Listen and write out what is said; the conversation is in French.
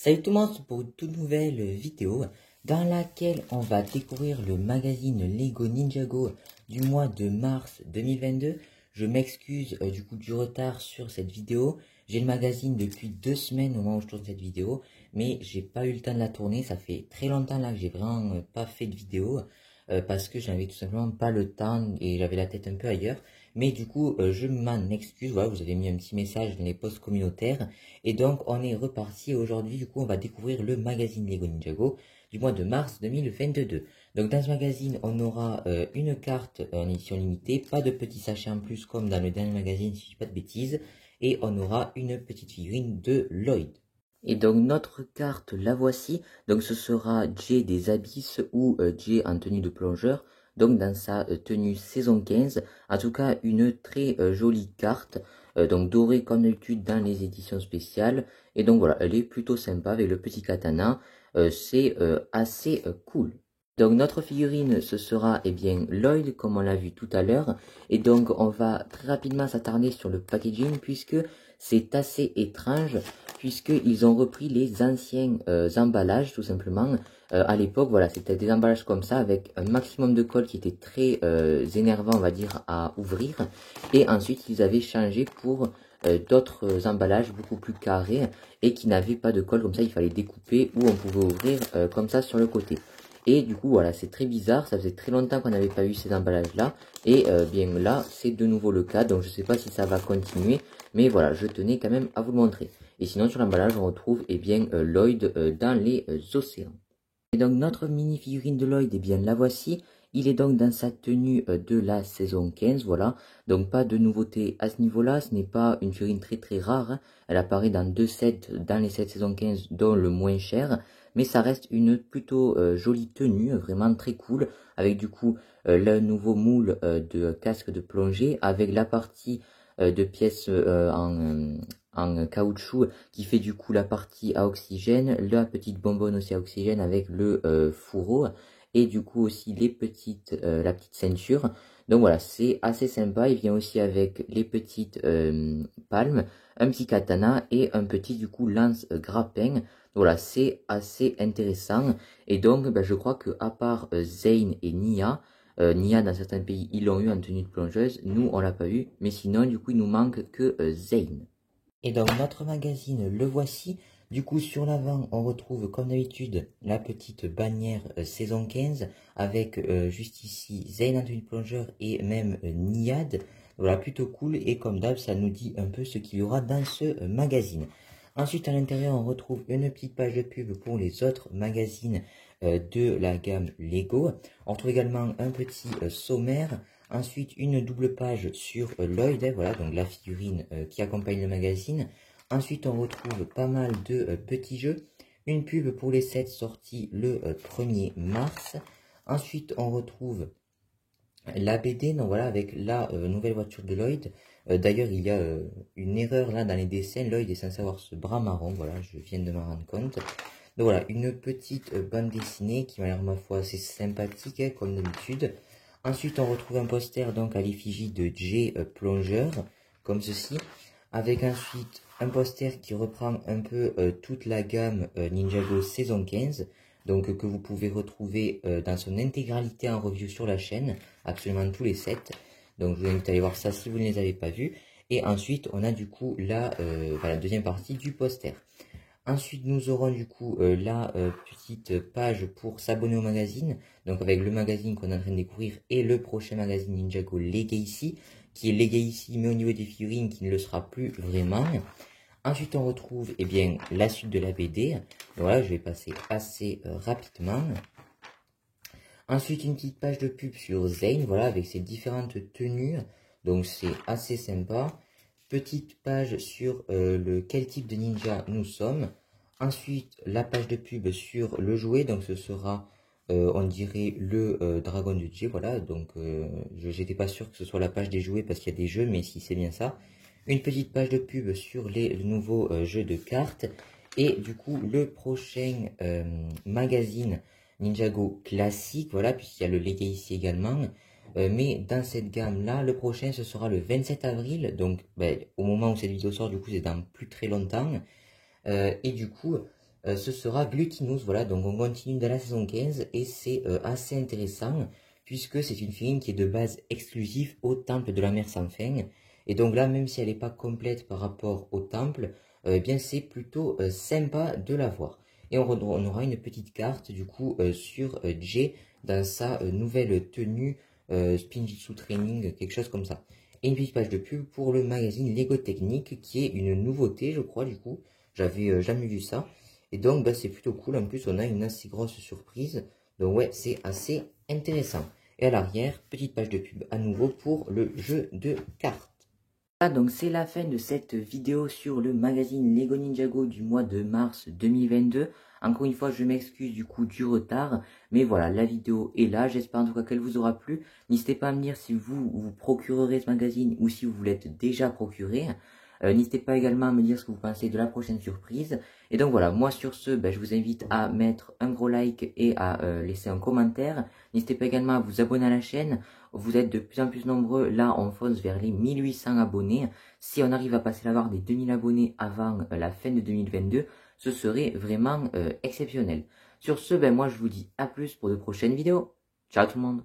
Salut tout le monde pour une toute nouvelle vidéo dans laquelle on va découvrir le magazine Lego Ninjago du mois de mars 2022. Je m'excuse du coup du retard sur cette vidéo. J'ai le magazine depuis 2 semaines au moment où je tourne cette vidéo, mais j'ai pas eu le temps de la tourner. Ça fait très longtemps là que j'ai vraiment pas fait de vidéo parce que j'avais tout simplement pas le temps et j'avais la tête un peu ailleurs. Mais du coup, je m'en excuse. Voilà, vous avez mis un petit message dans les posts communautaires. Et donc, on est reparti aujourd'hui. Du coup, on va découvrir le magazine Lego Ninjago du mois de mars 2022. Donc, dans ce magazine, on aura une carte en édition limitée, pas de petits sachets en plus comme dans le dernier magazine, si je dis pas de bêtises. Et on aura une petite figurine de Lloyd. Et donc, notre carte, la voici. Donc, ce sera Jay des Abysses ou Jay en tenue de plongeur. Donc, dans sa tenue saison 15. En tout cas, une très jolie carte. Donc dorée comme d'habitude dans les éditions spéciales. Et donc voilà, elle est plutôt sympa avec le petit katana. C'est assez cool. Donc notre figurine, ce sera bien Lloyd, comme on l'a vu tout à l'heure. Et donc on va très rapidement s'attarder sur le packaging, puisque c'est assez étrange, puisqu'ils ont repris les anciens emballages, tout simplement. À l'époque, voilà, c'était des emballages comme ça, avec un maximum de colle qui était très énervant, on va dire, à ouvrir. Et ensuite, ils avaient changé pour d'autres emballages beaucoup plus carrés et qui n'avaient pas de colle, comme ça, il fallait découper ou on pouvait ouvrir comme ça sur le côté. Et du coup, voilà, c'est très bizarre, ça faisait très longtemps qu'on n'avait pas eu ces emballages-là. Et bien là, c'est de nouveau le cas, donc je ne sais pas si ça va continuer, mais voilà, je tenais quand même à vous le montrer. Et sinon, sur l'emballage, on retrouve Lloyd dans les océans. Et donc, notre mini-figurine de Lloyd, la voici. Il est donc dans sa tenue de la saison 15, voilà. Donc, pas de nouveauté à ce niveau-là, ce n'est pas une figurine très rare. Hein. Elle apparaît dans 2 sets, dans les 7 saison 15, dont le moins cher. Mais ça reste une plutôt jolie tenue, vraiment très cool, avec du coup le nouveau moule de casque de plongée, avec la partie de pièces en caoutchouc qui fait du coup la partie à oxygène, la petite bonbonne aussi à oxygène avec le fourreau, et du coup aussi la petite ceinture. Donc voilà, c'est assez sympa, il vient aussi avec les petites palmes, un petit katana et un petit du coup lance grappin. Voilà, c'est assez intéressant. Et donc, je crois que à part Zane et Nia, Nia dans certains pays, ils l'ont eu en tenue de plongeuse. Nous, on l'a pas eu. Mais sinon, du coup, il nous manque que Zane. Et donc, notre magazine, le voici. Du coup, sur l'avant, on retrouve, comme d'habitude, la petite bannière saison 15, avec juste ici Zane en tenue de plongeur et même Niad. Voilà, plutôt cool. Et comme d'hab, ça nous dit un peu ce qu'il y aura dans ce magazine. Ensuite, à l'intérieur, on retrouve une petite page de pub pour les autres magazines de la gamme Lego. On retrouve également un petit sommaire. Ensuite, une double page sur Lloyd, voilà, donc la figurine qui accompagne le magazine. Ensuite, on retrouve pas mal de petits jeux. Une pub pour les sets sortis le 1er mars. Ensuite, on retrouve la BD, donc voilà, avec la nouvelle voiture de Lloyd. D'ailleurs, il y a une erreur là dans les dessins. Lloyd est censé avoir ce bras marron, voilà, je viens de m'en rendre compte. Donc voilà, une petite bande dessinée qui m'a l'air, ma foi, assez sympathique, hein, comme d'habitude. Ensuite, on retrouve un poster donc à l'effigie de Jay Plongeur, comme ceci. Avec ensuite un poster qui reprend un peu toute la gamme Ninjago saison 15. Donc que vous pouvez retrouver dans son intégralité en review sur la chaîne, absolument tous les sets. Donc je vous invite à aller voir ça si vous ne les avez pas vus. Et ensuite on a du coup la deuxième partie du poster. Ensuite nous aurons du coup la petite page pour s'abonner au magazine. Donc avec le magazine qu'on est en train de découvrir et le prochain magazine Ninjago Legacy, qui est Legacy mais au niveau des figurines qui ne le sera plus vraiment. Ensuite, on retrouve la suite de la BD. Voilà, je vais passer assez rapidement. Ensuite, une petite page de pub sur Zane, voilà, avec ses différentes tenues. Donc, c'est assez sympa. Petite page sur quel type de ninja nous sommes. Ensuite, la page de pub sur le jouet. Donc, ce sera, on dirait, le dragon de Jay. Voilà, donc, je n'étais pas sûr que ce soit la page des jouets parce qu'il y a des jeux, mais si c'est bien ça. Une petite page de pub sur les nouveaux jeux de cartes. Et du coup, le prochain magazine Ninjago classique, voilà, puisqu'il y a le Legacy également. Mais dans cette gamme-là, le prochain, ce sera le 27 avril. Donc, au moment où cette vidéo sort, du coup, c'est dans plus très longtemps. Et du coup, ce sera Glutinous. Voilà, donc on continue dans la saison 15 et c'est assez intéressant puisque c'est une figurine qui est de base exclusive au temple de la mer sans fin. Et donc là, même si elle n'est pas complète par rapport au temple, eh bien c'est plutôt sympa de la voir. Et on aura une petite carte du coup sur Jay dans sa nouvelle tenue Spinjitzu Training, quelque chose comme ça. Et une petite page de pub pour le magazine Lego Technique qui est une nouveauté, je crois, du coup. J'avais jamais vu ça. Et donc, bah, c'est plutôt cool. En plus, on a une assez grosse surprise. Donc, ouais, c'est assez intéressant. Et à l'arrière, petite page de pub à nouveau pour le jeu de cartes. Voilà, donc c'est la fin de cette vidéo sur le magazine Lego Ninjago du mois de mars 2022. Encore une fois, je m'excuse du coup du retard. Mais voilà, la vidéo est là. J'espère en tout cas qu'elle vous aura plu. N'hésitez pas à me dire si vous procurerez ce magazine ou si vous l'êtes déjà procuré. N'hésitez pas également à me dire ce que vous pensez de la prochaine surprise. Et donc voilà, moi sur ce, je vous invite à mettre un gros like et à laisser un commentaire. N'hésitez pas également à vous abonner à la chaîne. Vous êtes de plus en plus nombreux. Là, on fonce vers les 1800 abonnés. Si on arrive à passer la barre des 2000 abonnés avant la fin de 2022, ce serait vraiment exceptionnel. Sur ce, moi je vous dis à plus pour de prochaines vidéos. Ciao tout le monde!